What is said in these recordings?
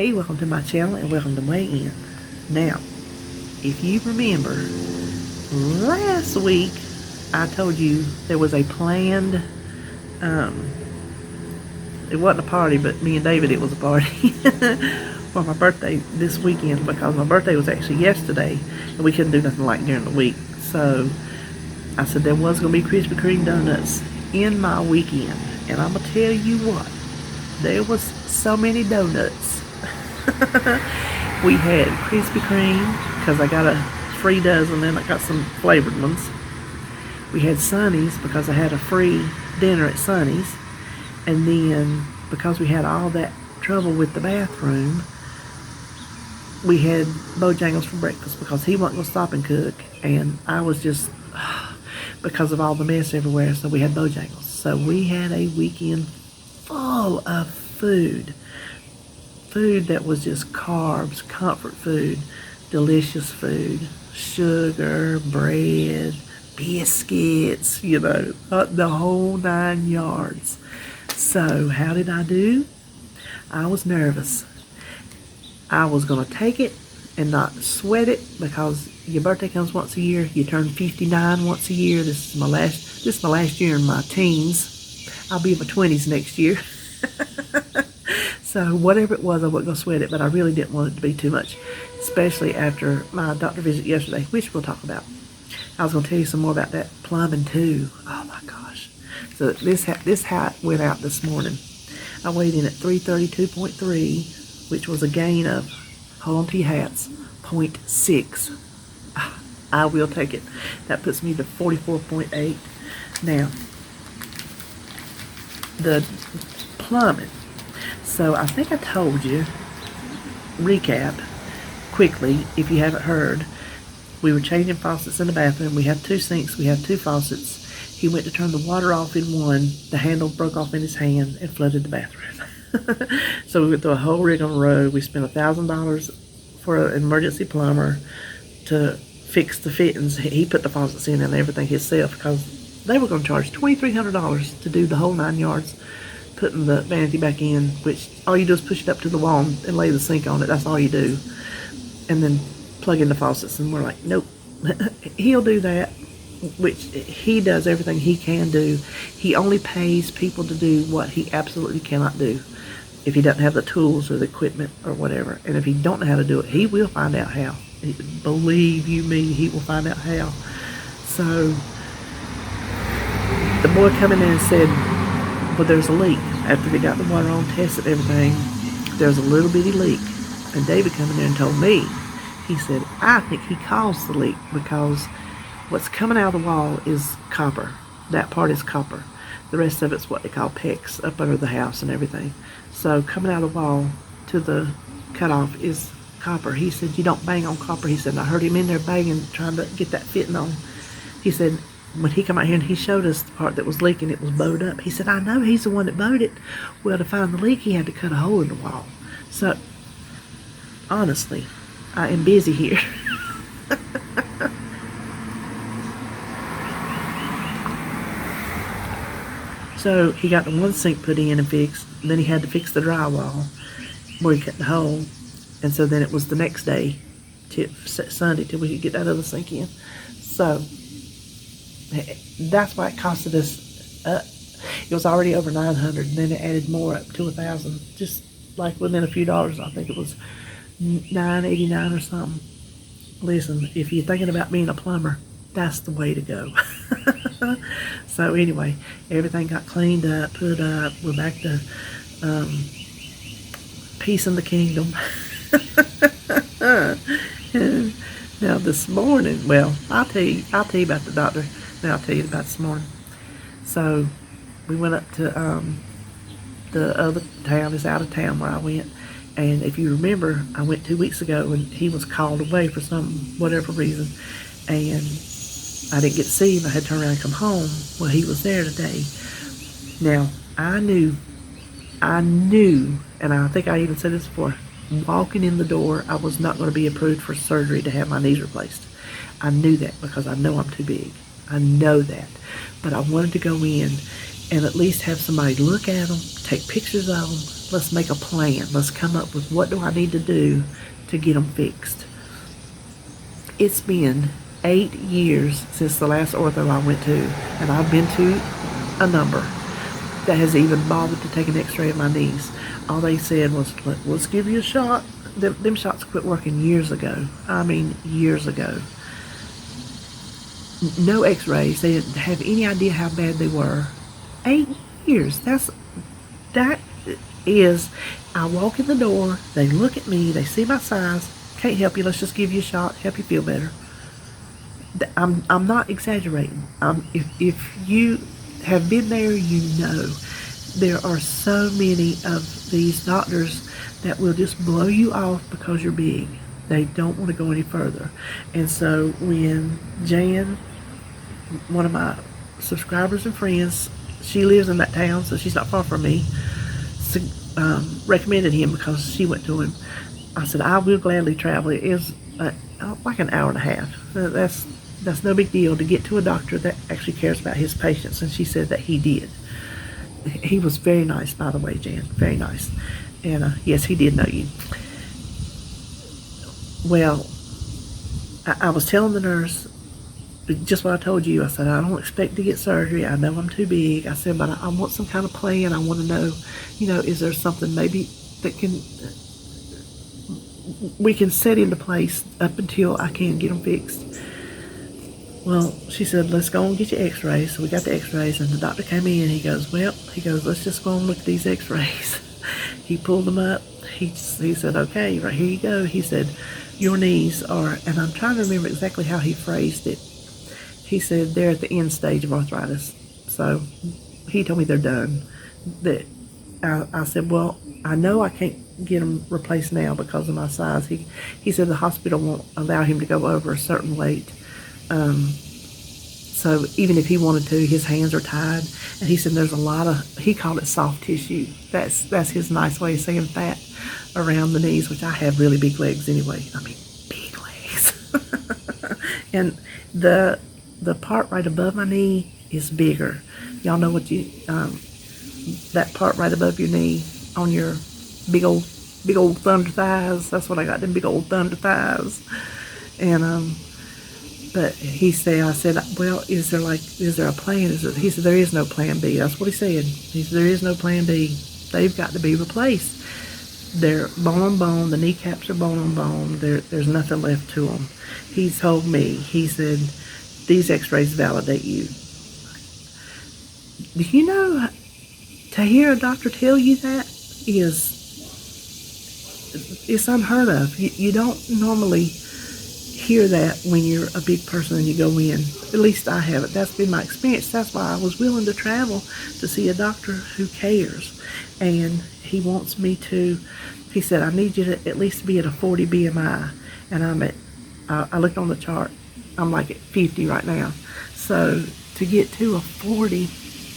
Hey, welcome to my channel and welcome to Weigh In. Now, if you remember, last week I told you there was a planned, it wasn't a party, but me and David, it was a party for my birthday this weekend, because my birthday was actually yesterday and we couldn't do nothing like during the week. So I said there was going to be Krispy Kreme donuts in my weekend, and I'm going to tell you what, there was so many donuts. We had Krispy Kreme, because I got a free dozen and I got some flavored ones. We had Sonny's, because I had a free dinner at Sonny's. And then, because we had all that trouble with the bathroom, we had Bojangles for breakfast, because he wasn't going to stop and cook. And I was just, because of all the mess everywhere, so we had Bojangles. So we had a weekend full of food. Food that was just carbs, comfort food, delicious food, sugar, bread, biscuits, you know, the whole 9 yards. So how did I do? I was nervous. I was going to take it and not sweat it, because your birthday comes once a year. You turn 59 once a year. This is my last year in my teens. I'll be in my 20s next year. So whatever it was, I wasn't going to sweat it, but I really didn't want it to be too much, especially after my doctor visit yesterday, which we'll talk about. I was going to tell you some more about that plumbing too. Oh my gosh. So this hat went out this morning. I weighed in at 332.3, which was a gain of, hold on to your hats, 0.6. I will take it. That puts me to 44.8. Now, the plumbing. So I think I told you, recap quickly if you haven't heard, we were changing faucets in the bathroom. We have 2 sinks, we have 2 faucets. He went to turn the water off in one, the handle broke off in his hand and flooded the bathroom. So we went through a whole rigmarole. We spent $1,000 for an emergency plumber to fix the fittings. He put the faucets in and everything himself, because they were going to charge $2,300 to do the whole 9 yards. Putting the vanity back in, which all you do is push it up to the wall and lay the sink on it. That's all you do. And then plug in the faucets. And we're like, nope. He'll do that, which he does everything he can do. He only pays people to do what he absolutely cannot do, if he doesn't have the tools or the equipment or whatever. And if he don't know how to do it, he will find out how. Believe you me, he will find out how. So the boy coming in and said, well, there's a leak. After they got the water on, tested everything, there's a little bitty leak. And David come in there and told me, he said, I think he caused the leak, because what's coming out of the wall is copper. That part is copper. The rest of it's what they call PEX, up under the house and everything. So coming out of the wall to the cutoff is copper. He said, you don't bang on copper. He said, and I heard him in there banging, trying to get that fitting on. He said, when he came out here and he showed us the part that was leaking, it was bowed up. He said, I know, he's the one that bowed it. Well, to find the leak, he had to cut a hole in the wall. So, honestly, I am busy here. So, he got the one sink put in and fixed. And then he had to fix the drywall where he cut the hole. And so then it was the next day, Sunday, till we could get that other sink in. So, that's why it costed us, it was already over 900, and then it added more up to 1,000, just like within a few dollars. I think it was $9.89 or something. Listen, if you're thinking about being a plumber, that's the way to go. So anyway, everything got cleaned up, put up. We're back to peace in the kingdom. Now this morning, well, I'll tell you about the doctor. Then I'll tell you about this morning. So we went up to the other town, it's out of town where I went. And if you remember, I went 2 weeks ago and he was called away for whatever reason. And I didn't get to see him. I had to turn around and come home. Well, he was there today. Now, I knew, and I think I even said this before, walking in the door, I was not going to be approved for surgery to have my knees replaced. I knew that, because I know I'm too big. I know that. But I wanted to go in and at least have somebody look at them, take pictures of them, let's make a plan. Let's come up with what do I need to do to get them fixed. It's been 8 years since the last ortho I went to, and I've been to a number that has even bothered to take an x-ray of my knees. All they said was, let's give you a shot. Them shots quit working years ago. I mean, years ago. No x-rays. They didn't have any idea how bad they were. 8 years. That is, I walk in the door, they look at me, they see my size, can't help you, let's just give you a shot, help you feel better. I'm not exaggerating. If you have been there, you know there are so many of these doctors that will just blow you off because you're big. They don't want to go any further. And so when Jan, one of my subscribers and friends, she lives in that town, so she's not far from me, recommended him because she went to him. I said, I will gladly travel. It is like an hour and a half. That's no big deal to get to a doctor that actually cares about his patients, and she said that he did. He was very nice, by the way, Jan, very nice. And yes, he did know you. Well, I was telling the nurse just what I told you. I said, I don't expect to get surgery. I know I'm too big. I said, but I want some kind of plan. I want to know, is there something maybe that we can set into place up until I can get them fixed. Well, she said, let's go and get your x-rays. So we got the x-rays, and the doctor came in. He goes, let's just go and look at these x-rays. He pulled them up. He said, okay, right here you go. He said, your knees are, and I'm trying to remember exactly how he phrased it. He said, they're at the end stage of arthritis. So he told me they're done. I said, well, I know I can't get them replaced now because of my size. He said the hospital won't allow him to go over a certain weight. So even if he wanted to, his hands are tied. And he said there's a lot of, he called it soft tissue. That's his nice way of saying fat around the knees, which I have really big legs anyway. I mean, big legs. And the part right above my knee is bigger. Y'all know what that part right above your knee on your big old thunder thighs. That's what I got, them big old thunder thighs. And but he said, I said, well, is there a plan? He said, there is no plan B. That's what he said. He said, there is no plan B. They've got to be replaced. They're bone on bone. The kneecaps are bone on bone. There's nothing left to them. He told me, he said, these x-rays validate you. Do you know, to hear a doctor tell you that it's unheard of. You don't normally hear that when you're a big person and you go in. At least I haven't. That's been my experience. That's why I was willing to travel to see a doctor who cares. And he wants me to, he said, I need you to at least be at a 40 BMI. And I looked on the chart. I'm like at 50 right now. So to get to a 40,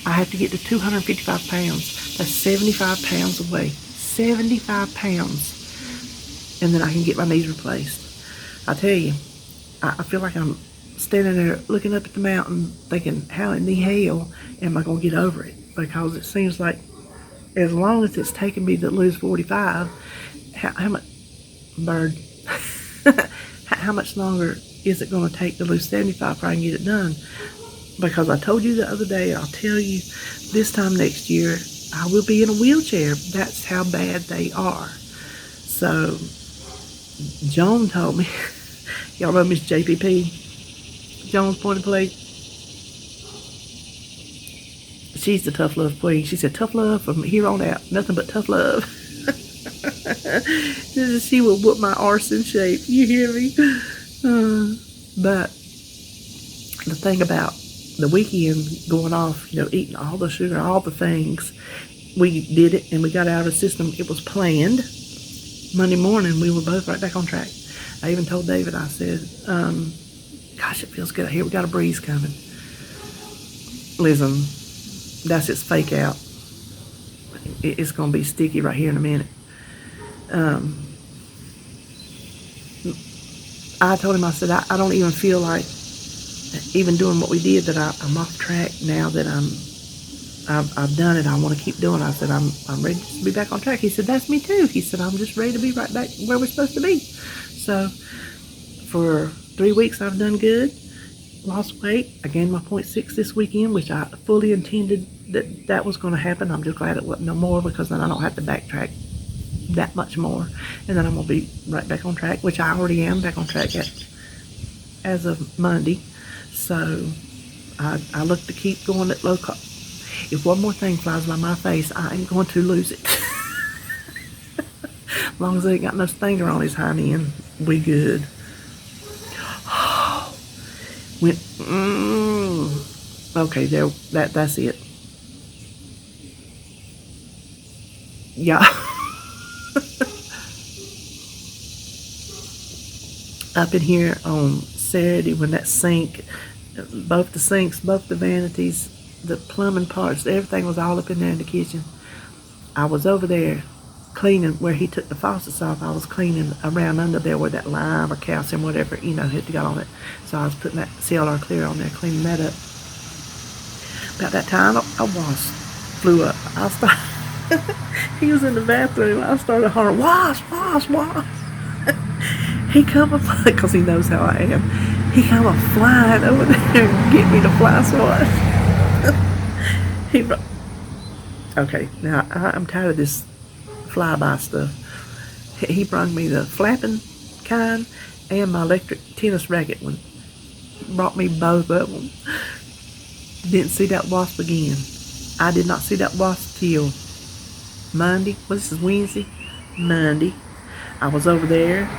I have to get to 255 pounds. That's 75 pounds away. 75 pounds. And then I can get my knees replaced. I tell you, I feel like I'm standing there looking up at the mountain thinking, how in the hell am I going to get over it? Because it seems like as long as it's taken me to lose 45, how much, bird, how much longer is it going to take to lose 75 before I can get it done? Because I told you the other day, I'll tell you, this time next year, I will be in a wheelchair. That's how bad they are. So, Joan told me, y'all know Miss JPP, Joan's Point and Plate. She's the tough love queen. She said, tough love from here on out. Nothing but tough love. She will whoop my arse in shape. You hear me? But the thing about the weekend going off, eating all the sugar, all the things, we did it and we got out of the system. It was planned. Monday morning, we were both right back on track. I even told David, I said, gosh, it feels good out here. We got a breeze coming. Listen, that's its fake out. It's going to be sticky right here in a minute. I told him, I said, I don't even feel like even doing what we did that I'm off track now that I'm I've done it. I want to keep doing it. I said, I'm ready to be back on track. He said, that's me too. He said, I'm just ready to be right back where we're supposed to be. So for 3 weeks, I've done good. Lost weight. I gained my 0.6 this weekend, which I fully intended that was going to happen. I'm just glad it wasn't no more, because then I don't have to backtrack that much more. And then I'm going to be right back on track, which I already am back on track as of Monday. So I look to keep going at low carb. If one more thing flies by my face, I ain't going to lose it. As long as he ain't got no stinger on his hind end, we good. Okay, that's it. Yeah. Up in here on Saturday when that sink, both the sinks, both the vanities, the plumbing parts, everything was all up in there in the kitchen. I was over there cleaning where he took the faucets off. I was cleaning around under there where that lime or calcium, whatever, had to go on it. So I was putting that CLR clear on there, cleaning that up. About that time, a wasp flew up. He was in the bathroom. I started hollering, wasp, wasp, wasp. He come up, because he knows how I am. He come up flying over there and get me to fly swat. Okay, now I'm tired of this flyby stuff. He brought me the flapping kind and my electric tennis racket one. Brought me both of them. Didn't see that wasp again. I did not see that wasp till Monday. This is Wednesday. Monday. I was over there.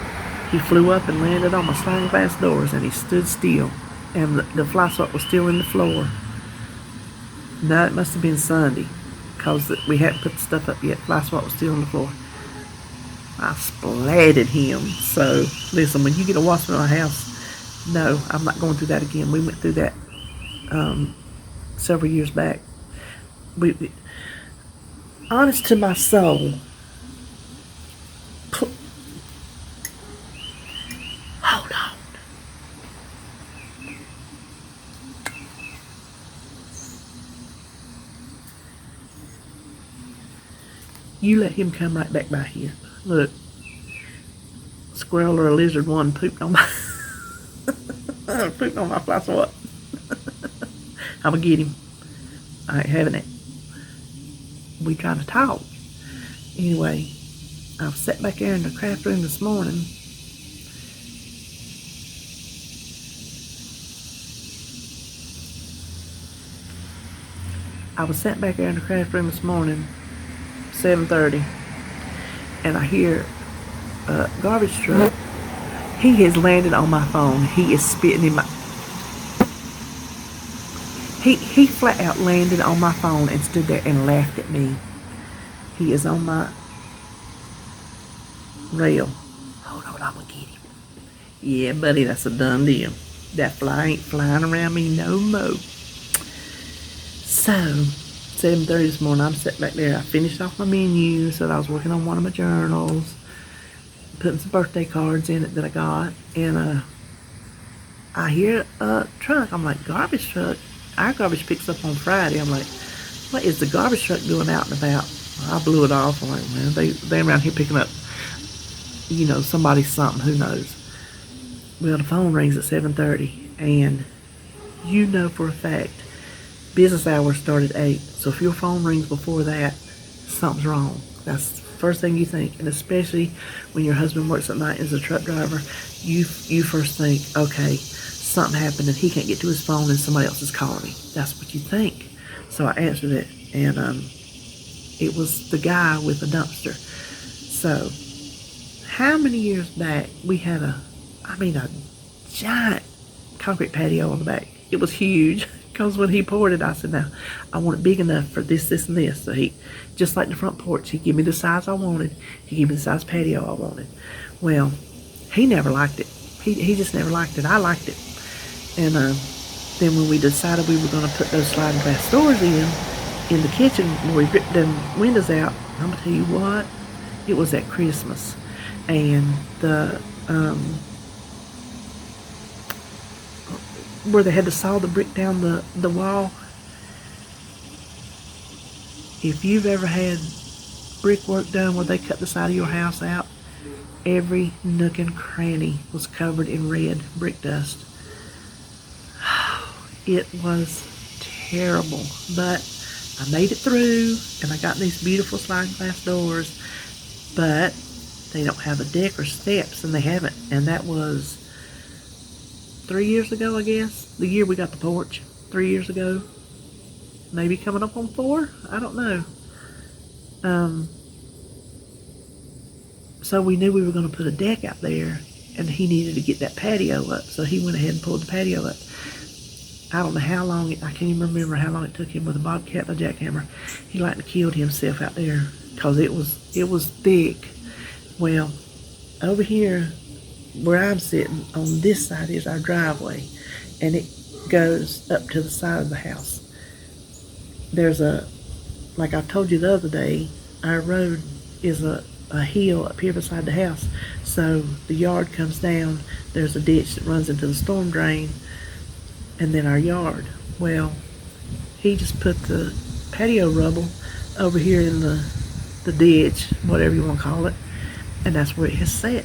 He flew up and landed on my sliding glass doors, and he stood still. And the fly swat was still in the floor. No, it must have been Sunday, because we hadn't put the stuff up yet. Fly swat was still on the floor. I splatted him. So, listen, when you get a wasp in our house, no, I'm not going through that again. We went through that several years back. We honest to my soul, hold on. You let him come right back by here. Look, squirrel or a lizard one pooped on my pooped on my fly swat. I'm gonna get him. I ain't having it. We trying to talk. Anyway, I sat back there in the craft room this morning. I was sat back there in the craft room this morning, 7:30, and I hear a garbage truck. He has landed on my phone. He is spitting in my... He flat out landed on my phone and stood there and laughed at me. He is on my rail. Hold on, I'm gonna get him. Yeah, buddy, that's a done deal. That fly ain't flying around me no more. So, 7:30 this morning, I'm sitting back there. I finished off my menu, so I was working on one of my journals, putting some birthday cards in it that I got, and I hear a truck. I'm like, garbage truck? Our garbage picks up on Friday. I'm like, what is the garbage truck doing out and about? I blew it off. I'm like, man, they around here picking up, somebody's something. Who knows? Well, the phone rings at 7:30, and for a fact, business hours start at 8. So if your phone rings before that, something's wrong. That's the first thing you think. And especially when your husband works at night as a truck driver, you first think, okay, something happened and he can't get to his phone and somebody else is calling me. That's what you think. So I answered it, and it was the guy with the dumpster. So how many years back we had a giant concrete patio on the back. It was huge, because when he poured it, I said, now I want it big enough for this, this, and this. So he, just like the front porch, he gave me the size I wanted. He gave me the size patio I wanted. Well, he never liked it. He just never liked it. I liked it. And then when we decided we were going to put those sliding glass doors in the kitchen, where we ripped them windows out, I'm going to tell you what, it was at Christmas. And the, where they had to saw the brick down the wall, If you've ever had brickwork done where they cut the side of your house out, every nook and cranny was covered in red brick dust. It was terrible, but I made it through, and I got these beautiful sliding glass doors, but they don't have a deck or steps, and they haven't, and that was 3 years ago, I guess, the year we got the porch, 3 years ago, maybe coming up on 4, I don't know. So we knew we were going to put a deck out there, and he needed to get that patio up, so he went ahead and pulled the patio up. I don't know how long, I can't even remember how long it took him with a bobcat and a jackhammer. He like to killed himself out there, because it was thick. Well, over here, where I'm sitting, on this side is our driveway, and it goes up to the side of the house. There's like I told you the other day, our road is a hill up here beside the house. So the yard comes down, there's a ditch that runs into the storm drain, and then our yard. Well, he just put the patio rubble over here in the ditch, whatever you want to call it, and that's where it has sat.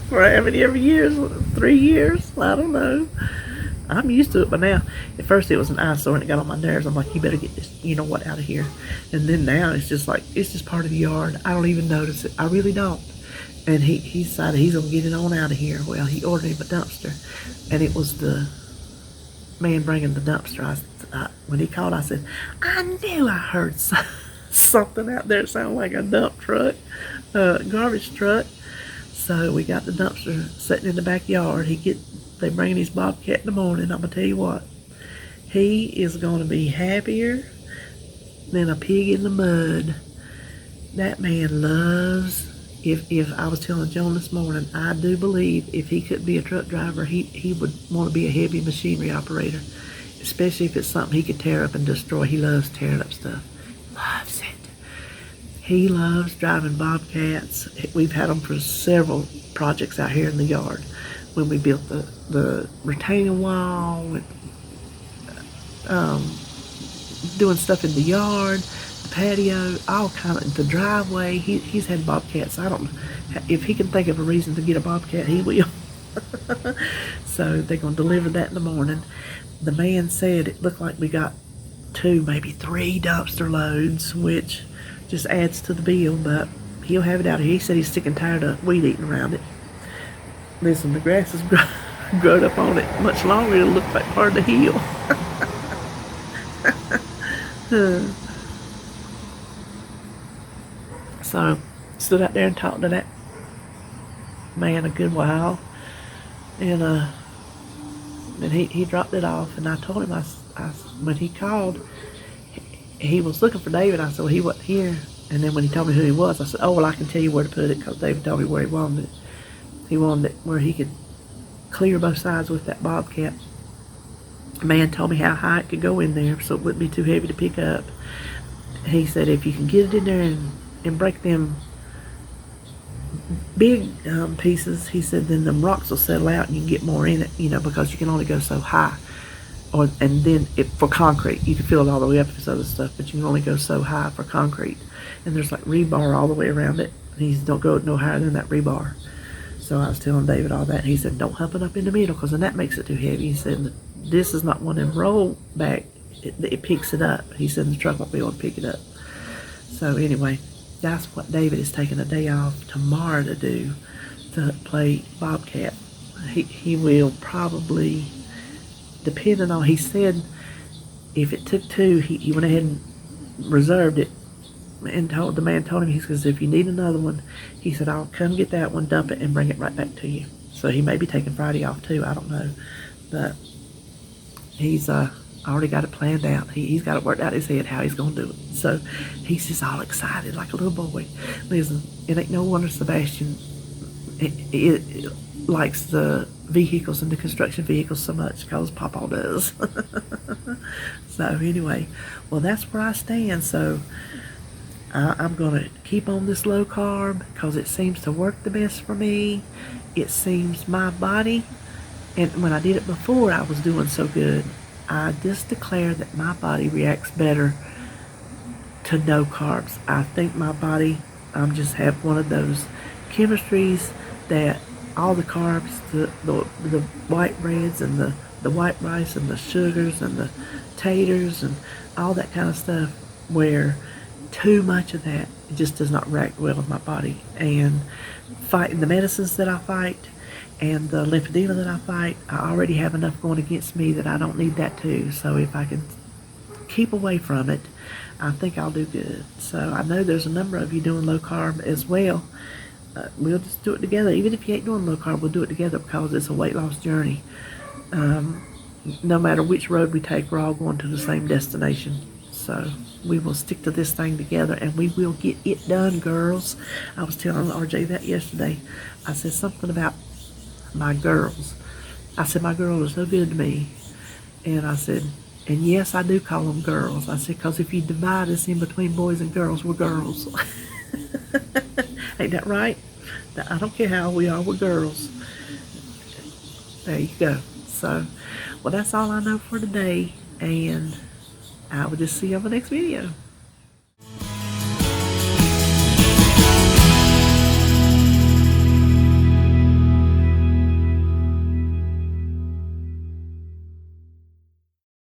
For how many every years? 3 years? I don't know. I'm used to it by now. At first it was an eyesore and it got on my nerves. I'm like, you better get this, you know what, out of here. And then now it's just like, it's just part of the yard. I don't even notice it. I really don't. And he decided he's going to get it on out of here. Well, he ordered him a dumpster. And it was the man bringing the dumpster. When he called, I said, I knew I heard something out there that sounded like a dump truck, garbage truck. So we got the dumpster sitting in the backyard. They bring his bobcat in the morning. I'm going to tell you what, he is going to be happier than a pig in the mud. That man loves, if I was telling Joan this morning, I do believe if he could be a truck driver, he would want to be a heavy machinery operator, especially if it's something he could tear up and destroy. He loves tearing up stuff. Loves it. He loves driving bobcats. We've had them for several projects out here in the yard. When we built the retaining wall, doing stuff in the yard, the patio, all kind of, the driveway. He's had bobcats. I don't know. If he can think of a reason to get a bobcat, he will. So they're going to deliver that in the morning. The man said it looked like we got 2, maybe 3 dumpster loads, which just adds to the bill, but he'll have it out here. He said he's sick and tired of weed eating around it. Listen, the grass has grown up on it much longer. It'll look like part of the hill. So, stood out there and talked to that man a good while, and then he dropped it off, and I told him, I when he called, he was looking for David. I said, well, he wasn't here. And then when he told me who he was, I said, oh, well, I can tell you where to put it, because David told me where he wanted it. He wanted it where he could clear both sides with that bobcat. The man told me how high it could go in there so it wouldn't be too heavy to pick up. He said if you can get it in there and break them big pieces, he said then them rocks will settle out and you can get more in it, because you can only go so high. And then for concrete, you can fill it all the way up with this other stuff, but you can only go so high for concrete. And there's like rebar all the way around it. And he said don't go no higher than that rebar. So I was telling David all that. He said, don't hump it up in the middle, because then that makes it too heavy. He said, this is not one of them roll back. It picks it up. He said, the truck won't be able to pick it up. So anyway, that's what David is taking a day off tomorrow to do, to play bobcat. He will probably, depending on, he said, if it took 2, he went ahead and reserved it. And the man told him, he says, if you need another one, he said, I'll come get that one, dump it, and bring it right back to you. So he may be taking Friday off too, I don't know. But he's already got it planned out. He's got it worked out in his head how he's going to do it. So he's just all excited like a little boy. Listen, it ain't no wonder Sebastian it likes the vehicles and the construction vehicles so much, because Papa does. So anyway, well, that's where I stand. So I'm going to keep on this low carb because it seems to work the best for me. It seems my body, and when I did it before, I was doing so good. I just declare that my body reacts better to no carbs. I think my body, just have one of those chemistries that all the carbs, the white breads and the white rice and the sugars and the taters and all that kind of stuff, where too much of that just does not react well with my body. And fighting the medicines that I fight and the lymphedema that I fight, I already have enough going against me that I don't need that too. So if I can keep away from it, I think I'll do good. So I know there's a number of you doing low carb as well. We'll just do it together. Even if you ain't doing low carb, we'll do it together because it's a weight loss journey. No matter which road we take, we're all going to the same destination. So we will stick to this thing together and we will get it done, girls. I was telling RJ that yesterday. I said something about my girls. I said my girls are so good to me. And I said, and yes, I do call them girls. I said, because if you divide us in between boys and girls, we're girls. Ain't that right? I don't care how we are, we're girls. There you go. So, well, that's all I know for today. And I will just see you on the next video.